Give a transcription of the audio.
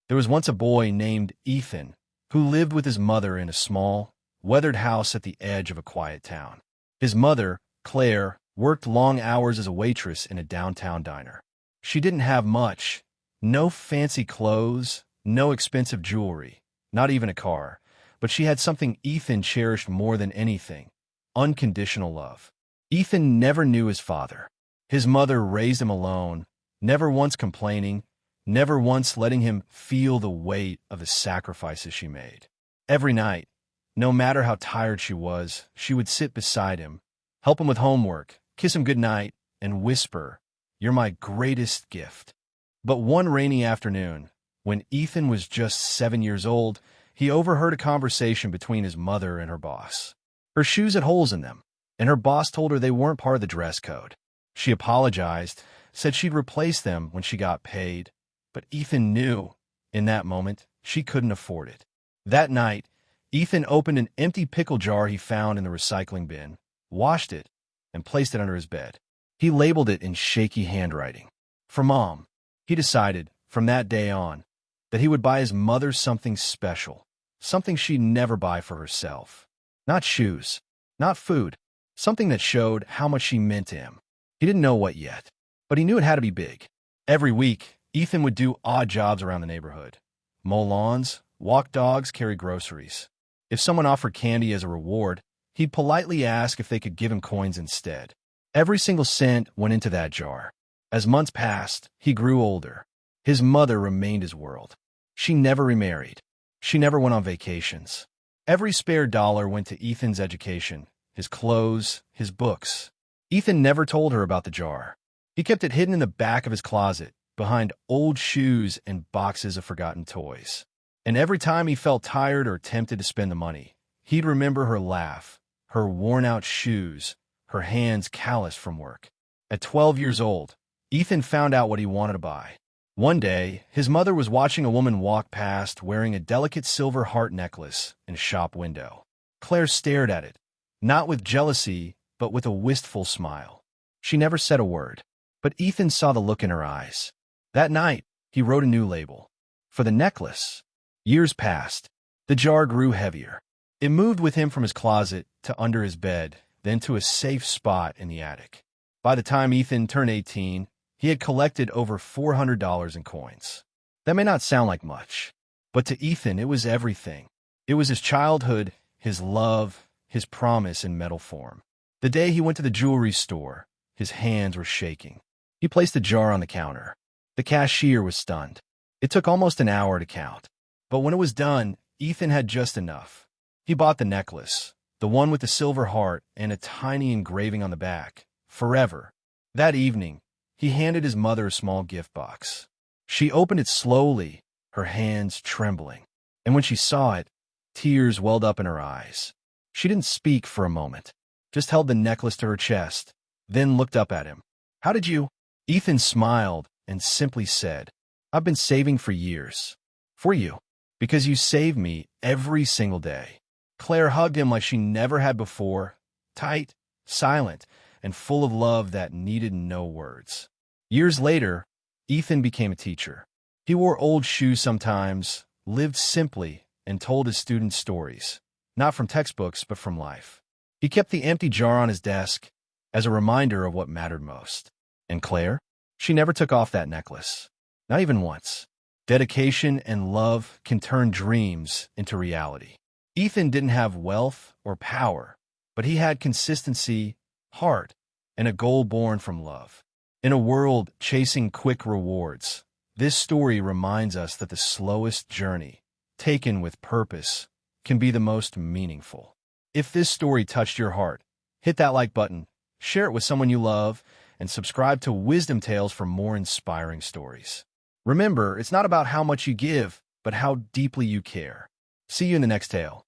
There was once a boy named Ethan who lived with his mother in a small, weathered house at the edge of a quiet town. His mother, Claire, worked long hours as a waitress in a downtown diner. She didn't have much. No fancy clothes, no expensive jewelry, not even a car. But she had something Ethan cherished more than anything: unconditional love. Ethan never knew his father. His mother raised him alone, never once complaining, never once letting him feel the weight of the sacrifices she made. Every night, no matter how tired she was, she would sit beside him, help him with homework, kiss him goodnight, and whisper, "You're my greatest gift." But one rainy afternoon, when Ethan was just 7 years old, he overheard a conversation between his mother and her boss. Her shoes had holes in them, and her boss told her they weren't part of the dress code. She apologized, said she'd replace them when she got paid, but Ethan knew, in that moment, she couldn't afford it. That night, Ethan opened an empty pickle jar he found in the recycling bin, washed it, and placed it under his bed. He labeled it in shaky handwriting. For Mom. He decided, from that day on, that he would buy his mother something special, something she'd never buy for herself. Not shoes, not food, something that showed how much she meant to him. He didn't know what yet, but he knew it had to be big. Every week, Ethan would do odd jobs around the neighborhood: mow lawns, walk dogs, carry groceries. If someone offered candy as a reward, he'd politely ask if they could give him coins instead. Every single cent went into that jar. As months passed, he grew older. His mother remained his world. She never remarried. She never went on vacations. Every spare dollar went to Ethan's education, his clothes, his books. Ethan never told her about the jar. He kept it hidden in the back of his closet, behind old shoes and boxes of forgotten toys. And every time he felt tired or tempted to spend the money, he'd remember her laugh, her worn-out shoes, her hands calloused from work. At 12 years old, Ethan found out what he wanted to buy. One day, his mother was watching a woman walk past wearing a delicate silver heart necklace in a shop window. Claire stared at it, not with jealousy, but with a wistful smile. She never said a word, but Ethan saw the look in her eyes. That night, he wrote a new label for the necklace. Years passed. The jar grew heavier. It moved with him from his closet to under his bed, then to a safe spot in the attic. By the time Ethan turned 18, he had collected over $400 in coins. That may not sound like much, but to Ethan it was everything. It was his childhood, his love, his promise in metal form. The day he went to the jewelry store, his hands were shaking. He placed the jar on the counter. The cashier was stunned. It took almost an hour to count. But when it was done, Ethan had just enough. He bought the necklace, the one with the silver heart and a tiny engraving on the back, forever. That evening, he handed his mother a small gift box. She opened it slowly, her hands trembling. And when she saw it, tears welled up in her eyes. She didn't speak for a moment, just held the necklace to her chest, then looked up at him. "How did you?" Ethan smiled and simply said, "I've been saving for years. For you. Because you save me every single day." Claire hugged him like she never had before, tight, silent, and full of love that needed no words. Years later, Ethan became a teacher. He wore old shoes sometimes, lived simply, and told his students stories, not from textbooks, but from life. He kept the empty jar on his desk as a reminder of what mattered most. And Claire? She never took off that necklace. Not even once. Dedication and love can turn dreams into reality. Ethan didn't have wealth or power, but he had consistency, heart, and a goal born from love. In a world chasing quick rewards, this story reminds us that the slowest journey, taken with purpose, can be the most meaningful. If this story touched your heart, hit that like button, share it with someone you love, and subscribe to Wisdom Tales for more inspiring stories. Remember, it's not about how much you give, but how deeply you care. See you in the next tale.